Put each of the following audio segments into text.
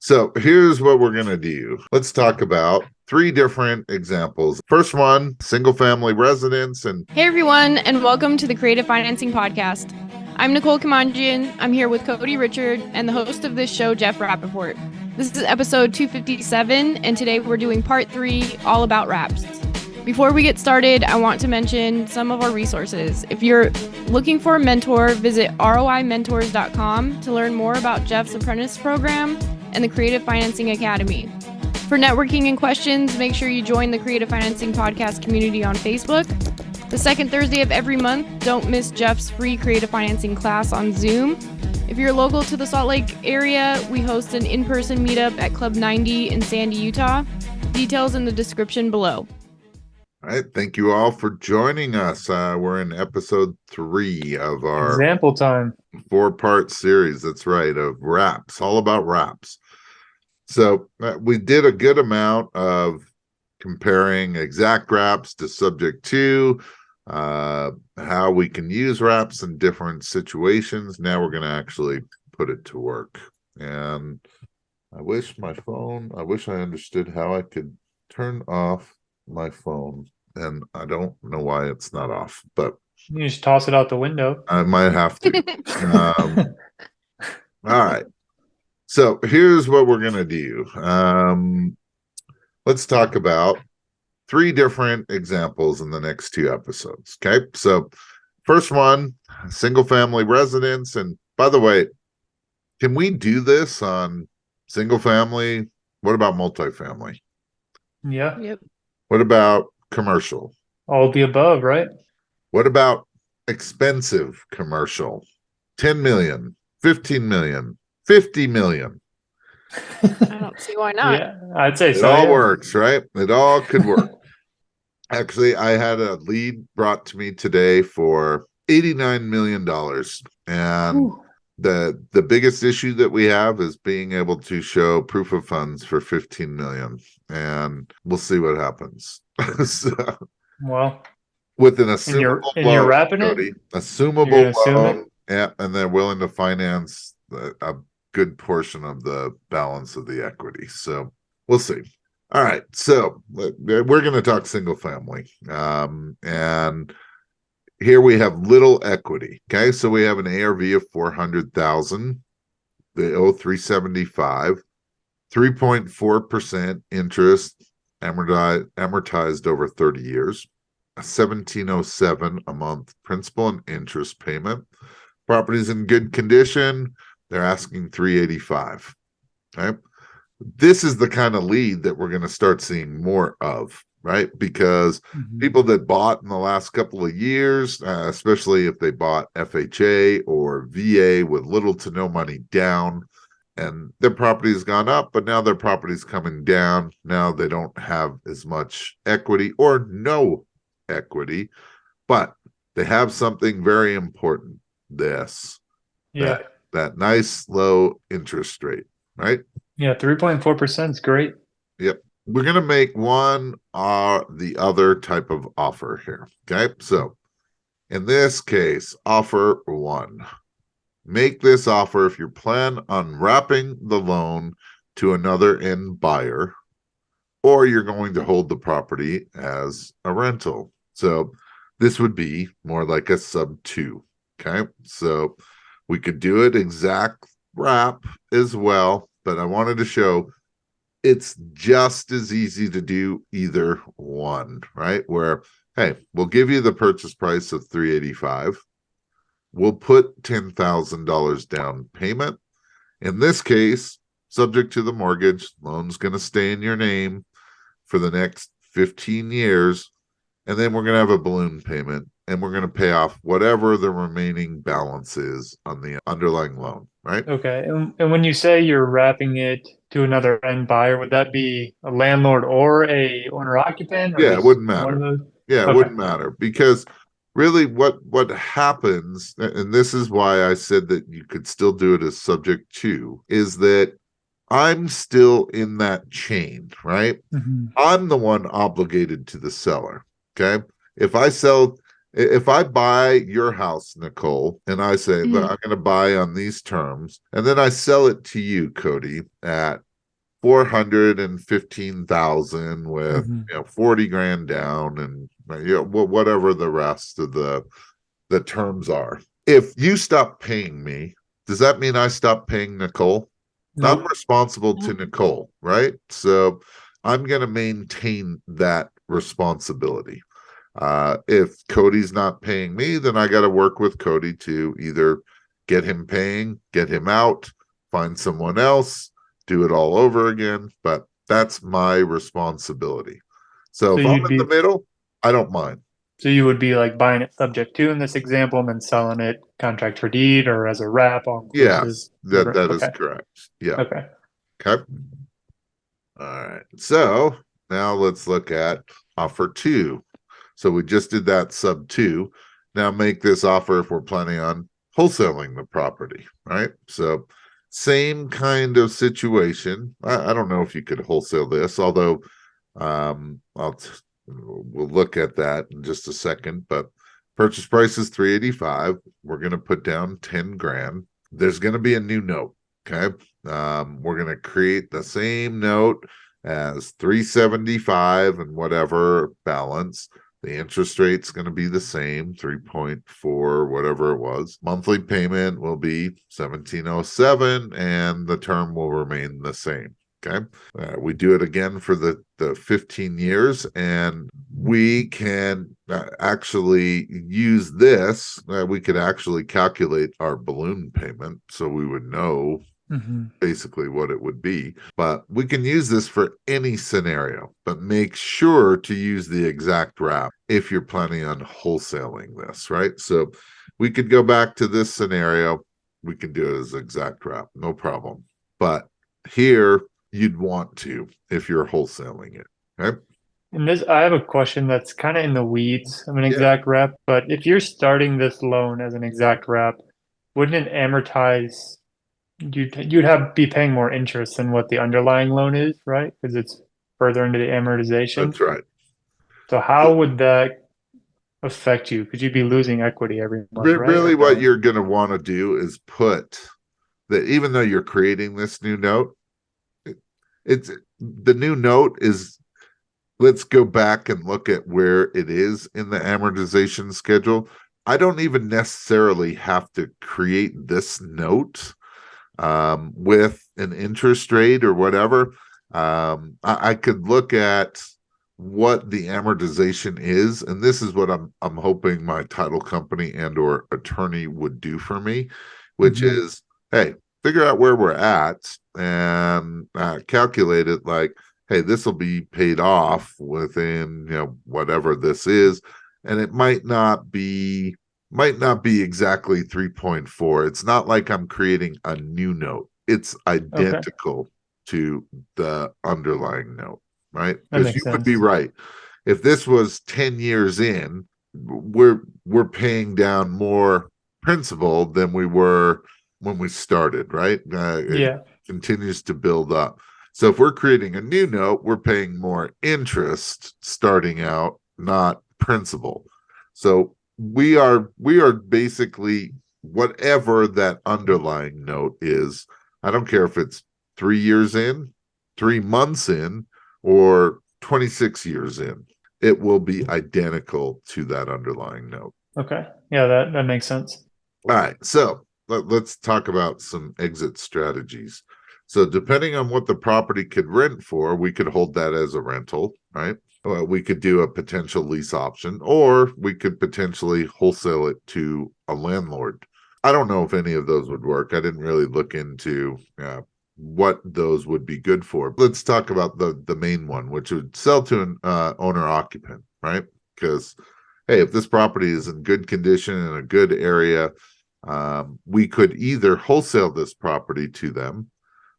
So here's what we're going to do. Let's talk about three different examples. First one, single family residence. And hey everyone, and welcome to the Creative Financing Podcast. I'm Nicole Kamanjian. I'm here with Cody Richard and the host of this show, Jeff Rappaport. This is episode 257, and today we're doing part 3, all about wraps. Before we get started, I want to mention some of our resources. If you're looking for a mentor, visit roimentors.com to learn more about Jeff's apprentice program and the Creative Financing Academy. For networking and questions, make sure you join the Creative Financing Podcast community on Facebook. The second Thursday of every month, don't miss Jeff's free creative financing class on Zoom. If you're local to the Salt Lake area, we host an in-person meetup at Club 90 in Sandy, Utah. Details in the description below. All right, thank you all for joining us. We're in episode 3 of our example time 4-part series. That's right, of wraps, all about wraps. So we did a good amount of comparing exact wraps to subject to, how we can use wraps in different situations. Now we're going to actually put it to work. And I wish I understood how I could turn off my phone, and I don't know why it's not off, but you just toss it out the window. I might have to. All right. So here's what we're going to do. Let's talk about 3 different examples in the next 2 episodes. Okay. So first one, single family residence. And by the way, can we do this on single family? What about multifamily? Yeah. Yep. What about commercial? All the above, right? What about expensive commercial? 10 million, 15 million, 50 million. I don't see why not. Yeah, I'd say It so. all works, right? It all could work. Actually, I had a lead brought to me today for $89 million. And Ooh. the biggest issue that we have is being able to show proof of funds for 15 million. And we'll see what happens. So, Well, with an assumable and loan, you're wrapping Cody, it? assumable Assume loan, it? yeah, and they're willing to finance a good portion of the balance of the equity. So we'll see. All right, so we're going to talk single family, and here we have little equity. Okay, so we have an ARV of 400,000. They owe 375, 3.4% interest amortized over 30 years, 1707 a month principal and interest payment. Property's in good condition. They're asking 385. Okay. This is the kind of lead that we're going to start seeing more of, right? Because people that bought in the last couple of years, especially if they bought FHA or VA with little to no money down, and their property has gone up, but now their property's coming down. Now they don't have as much equity or no equity, but they have something very important. Yeah. That nice low interest rate, right? Yeah, 3.4% is great. Yep. We're going to make one or the other type of offer here. Okay. So in this case, offer 1. Make this offer if you plan on wrapping the loan to another end buyer, or you're going to hold the property as a rental. So this would be more like a sub 2. Okay. So we could do it exact wrap as well, but I wanted to show it's just as easy to do either one, right? Where, hey, we'll give you the purchase price of $385. We'll put $10,000 down payment. In this case, subject to the mortgage, loan's going to stay in your name for the next 15 years. And then we're going to have a balloon payment, and we're going to pay off whatever the remaining balance is on the underlying loan, right? Okay. And when you say you're wrapping it to another end buyer, would that be a landlord or a owner occupant? Or Yeah, it just wouldn't one matter. of those? Yeah, it Okay. wouldn't matter, because really what happens, and this is why I said that you could still do it as subject to, is that I'm still in that chain, right? I'm the one obligated to the seller. Okay. If I buy your house, Nicole, and I say, I'm going to buy on these terms, and then I sell it to you, Cody, at 415,000 with Hmm. 40 grand down, and whatever the rest of the terms are. If you stop paying me, does that mean I stop paying Nicole? I'm Nope. responsible to Nicole, right? So I'm going to maintain that responsibility. If Cody's not paying me, then I got to work with Cody to either get him paying, get him out, find someone else, do it all over again. But that's my responsibility. So So if I'm you'd in the be middle, I don't mind. so you would be like buying it subject to in this example and then selling it contract for deed or as a wrap all inclusive. Yes, that is Okay. correct. Yeah. Okay. Okay. All right. So now let's look at offer two. So we just did that sub two. Now make this offer if we're planning on wholesaling the property, right? So same kind of situation. I don't know if you could wholesale this, although we'll look at that in just a second. But purchase price is 385. We're going to put down 10 grand. There's going to be a new note. Okay. We're going to create the same note as 375 and whatever balance. The interest rate's going to be the same, 3.4, whatever it was. Monthly payment will be 1707 and the term will remain the same. Okay. We do it again for the 15 years, and we can actually use this. We could actually calculate our balloon payment so we would know Hmm. basically what it would be. But we can use this for any scenario, but make sure to use the exact wrap if you're planning on wholesaling this, right? So we could go back to this scenario. We can do it as exact wrap, no problem. But here, you'd want to if you're wholesaling it. Okay. And this, I have a question that's kind of in the weeds of an Yeah, exact rep, but if you're starting this loan as an exact rep, wouldn't it amortize? You'd have be paying more interest than what the underlying loan is, right? Because it's further into the amortization. that's right. So how would that affect you? Could you be losing equity every month, right? Really, Or what no? you're going to want to do is put that even though you're creating this new note, it's the new note is, let's go back and look at where it is in the amortization schedule. I don't even necessarily have to create this note with an interest rate or whatever. I could look at what the amortization is, and this is what I'm hoping my title company and or attorney would do for me, which Hmm. is, hey, figure out where we're at and calculate it like, hey, this will be paid off within whatever this is, and it might not be exactly 3.4. It's not like I'm creating a new note. It's Okay, identical to the underlying note, right? that Because you makes would be sense. right. If this was 10 years in, we're paying down more principal than we were when we started, right? It Yeah. continues to build up. So if we're creating a new note, we're paying more interest starting out, not principal. So we are basically whatever that underlying note is. I don't care if it's 3 years in, 3 months in, or 26 years in. It will be identical to that underlying note. Okay. Yeah, that makes sense. All right, so let's talk about some exit strategies. So, depending on what the property could rent for, we could hold that as a rental, right? We could do a potential lease option, or we could potentially wholesale it to a landlord. I don't know if any of those would work. I didn't really look into what those would be good for. Let's talk about the main one, which would sell to an owner occupant, right? Because hey, if this property is in good condition in a good area, we could either wholesale this property to them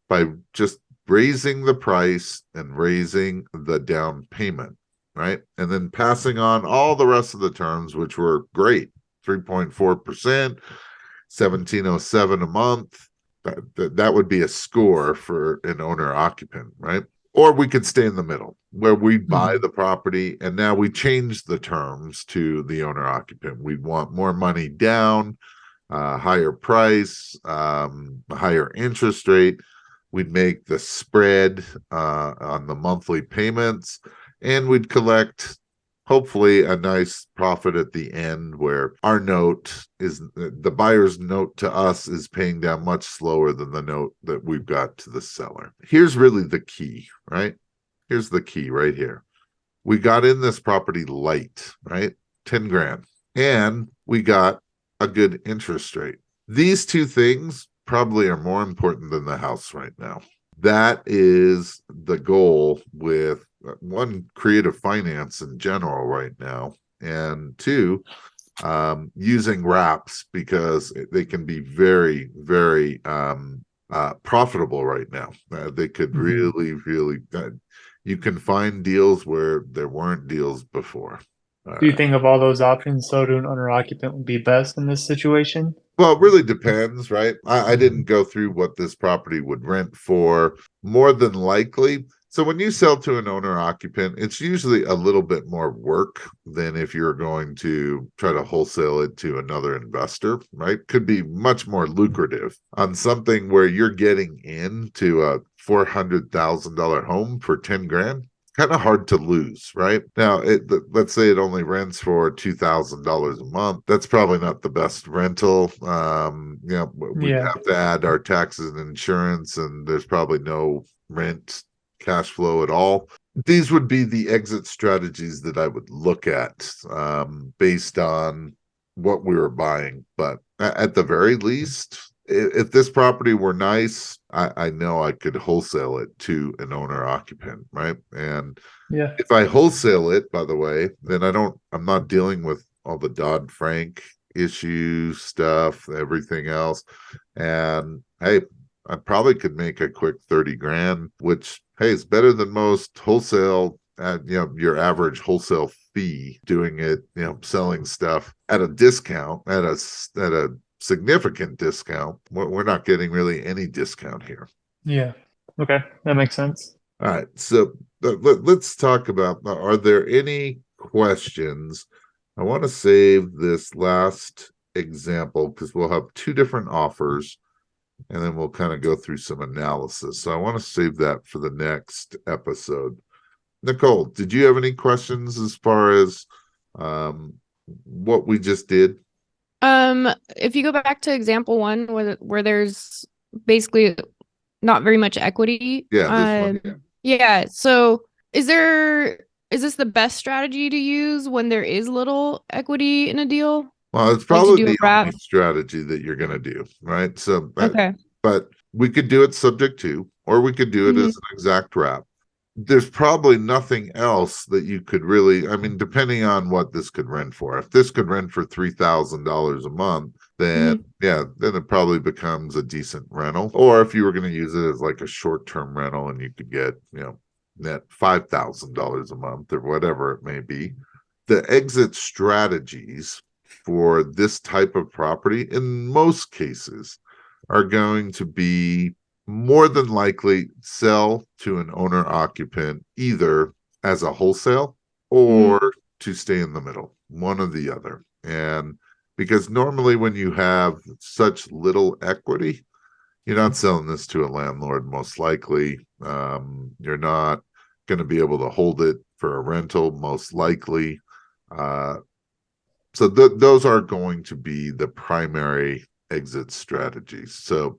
by just raising the price and raising the down payment, right? And then passing on all the rest of the terms, which were great, 3.4%, 1707 a month. That would be a score for an owner occupant, right? Or we could stay in the middle where we buy Hmm. the property and now we change the terms to the owner occupant. We want more money down, higher price, a higher interest rate. we'd make the spread on the monthly payments, and we'd collect hopefully a nice profit at the end where our note is the buyer's note to us is paying down much slower than the note that we've got to the seller. Here's really the key, right? Here's the key right here. We got in this property light, right? 10 grand. And we got a good interest rate. These two things probably are more important than the house right now. That is the goal with one, creative finance in general right now, and two, using wraps because they can be very, very profitable right now. They could really, really, you can find deals where there weren't deals before. Do you think of all those options, so to an owner occupant would be best in this situation? Well, it really depends, right? I didn't go through what this property would rent for. More than likely. So when you sell to an owner occupant, it's usually a little bit more work than if you're going to try to wholesale it to another investor, right? Could be much more lucrative on something where you're getting into a $400,000 home for 10 grand. Kind of hard to lose, right? Now, let's say it only rents for $2,000 a month. That's probably not the best rental. We'd have to add our taxes and insurance, and there's probably no rent cash flow at all. These would be the exit strategies that I would look at based on what we were buying. But at the very least, if this property were nice, I know I could wholesale it to an owner occupant, right? And if I wholesale it, by the way, then I'm not dealing with all the Dodd-Frank issue stuff, everything else. And hey, I probably could make a quick 30 grand, which, hey, is better than most wholesale at, your average wholesale fee doing it, selling stuff at a discount, at a significant discount. We're not getting really any discount here. Yeah. Okay. That makes sense. All right. So let's talk about, are there any questions? I want to save this last example because we'll have two different offers and then we'll kind of go through some analysis. So I want to save that for the next episode. Nicole, did you have any questions as far as what we just did? If you go back to example one where there's basically not very much equity. Yeah, this one. Yeah. So is this the best strategy to use when there is little equity in a deal? Well, it's probably the only strategy that you're going to do, right? So, okay. But we could do it subject to, or we could do it as an exact wrap. There's probably nothing else that you could really, depending on what this could rent for. If this could rent for $3,000 a month, then then it probably becomes a decent rental. Or if you were going to use it as like a short-term rental and you could get, net $5,000 a month or whatever it may be. The exit strategies for this type of property, in most cases, are going to be more than likely sell to an owner occupant either as a wholesale or to stay in the middle, one or the other. And because normally when you have such little equity, you're not selling this to a landlord, most likely. You're not going to be able to hold it for a rental, most likely. So those are going to be the primary exit strategies. So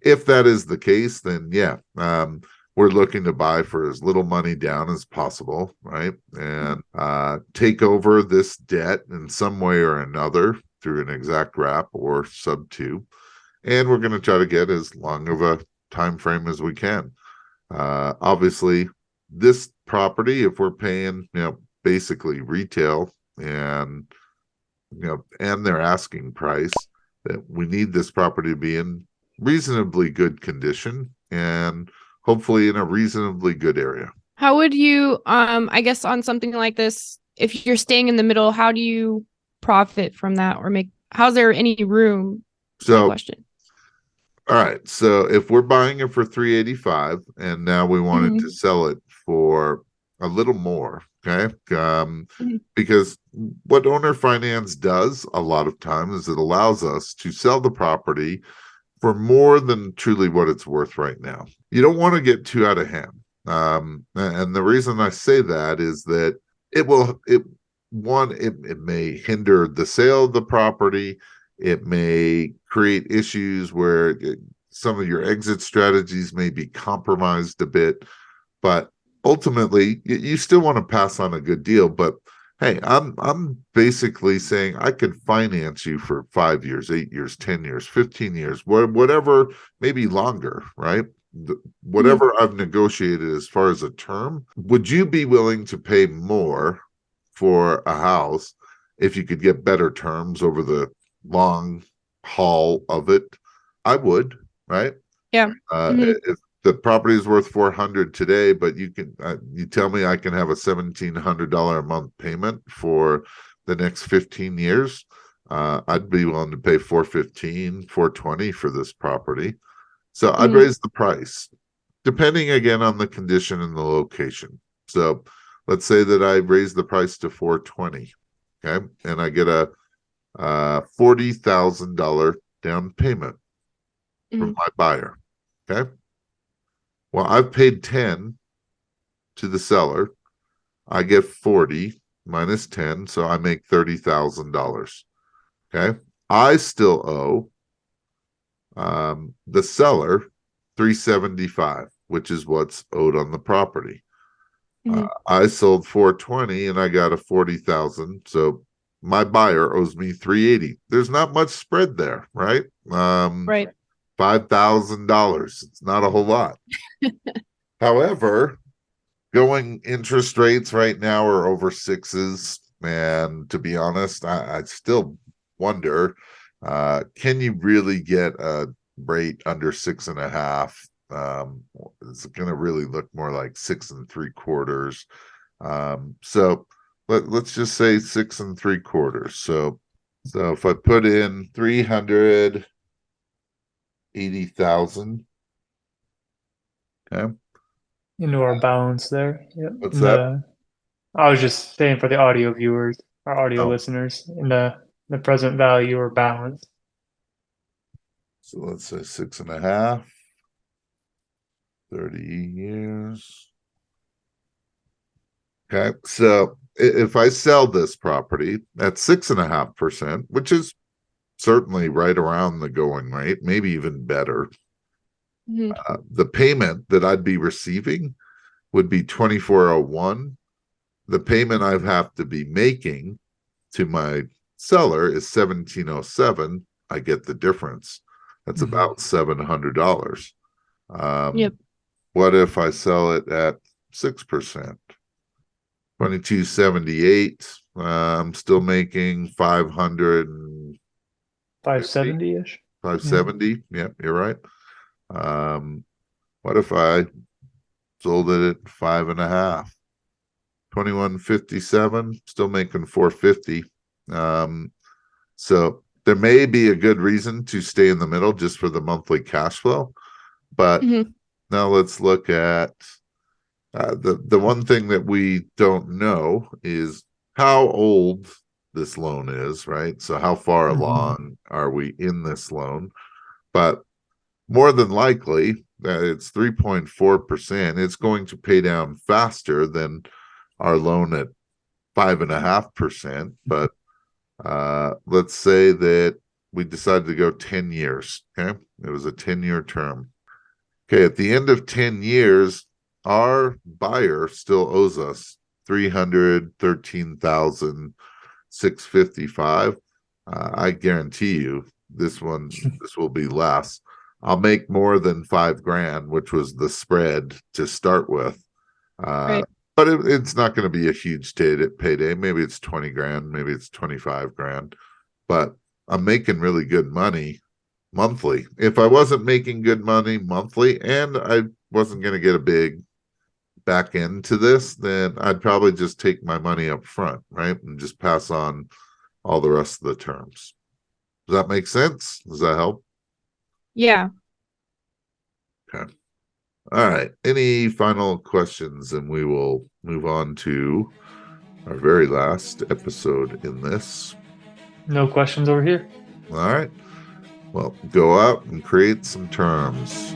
if that is the case, then we're looking to buy for as little money down as possible, right? And take over this debt in some way or another through an exact wrap or sub two. And we're going to try to get as long of a time frame as we can. Obviously, this property, if we're paying, basically retail and their asking price, that we need this property to be in reasonably good condition and hopefully in a reasonably good area. How would you, I guess on something like this, if you're staying in the middle, how do you profit from that or how's there any room? So, question. All right. So if we're buying it for $385 and now we wanted to sell it for a little more, okay? Because what owner finance does a lot of times is it allows us to sell the property for more than truly what it's worth right now. You don't want to get too out of hand. And the reason I say that is that it may hinder the sale of the property. It may create issues where some of your exit strategies may be compromised a bit, but ultimately you still want to pass on a good deal. But hey, I'm basically saying I can finance you for 5 years, 8 years, 10 years, 15 years, whatever, maybe longer, right? Whatever I've negotiated as far as a term. Would you be willing to pay more for a house if you could get better terms over the long haul of it? I would, right? Yeah. If the property is worth 400 today, but you tell me I can have a $1,700 a month payment for the next 15 years. I'd be willing to pay 415, 420 for this property. So I'd raise the price, depending again on the condition and the location. So let's say that I raise the price to 420, okay, and I get a $40,000 down payment from my buyer. Okay. Well, I've paid 10 to the seller. I get 40 minus 10, so I make $30,000. Okay. I still owe the seller 375, which is what's owed on the property. I sold 420 and I got a 40,000. So my buyer owes me 380. There's not much spread there, right? Right. $5,000. It's not a whole lot. However, going interest rates right now are over sixes. And to be honest, I still wonder, can you really get a rate under 6.5? It's going to really look more like 6.75. So let's just say 6.75. So if I put in 380,000, okay, Into our balance there. Yep. what's that? I was just saying for the audio viewers, our audio Oh, listeners, in the present value or balance. so let's say 6.5, 30 years. Okay, so if I sell this property at 6.5%, which is certainly right around the going rate, maybe even better, the payment that I'd be receiving would be 2401. The payment I have to be making to my seller is 1707. I get the difference. That's about $700. Yep. What if I sell it at 6%? 2278. I'm still making 500 570-ish. 570. Yep, you're right. What if I sold it at 5.5? 2157, still making 450. So there may be a good reason to stay in the middle just for the monthly cash flow. But now let's look at the one thing that we don't know is how old this loan is, right? So how far along are we in this loan? But more than likely, it's 3.4%. It's going to pay down faster than our loan at 5.5%. But let's say that we decided to go 10 years. Okay. It was a 10-year term. Okay. At the end of 10 years, our buyer still owes us $313,655. I guarantee you this will be less. I'll make more than $5,000, which was the spread to start with. Right. But it's not going to be a huge payday. Maybe it's $20,000, maybe it's $25,000. But I'm making really good money monthly. If I wasn't making good money monthly and I wasn't going to get a big back end to this, then I'd probably just take my money up front, right? And just pass on all the rest of the terms. Does that make sense? Does that help? Yeah. Okay. All right. Any final questions? And we will move on to our very last episode in this. No questions over here. All right. Well, go out and create some terms.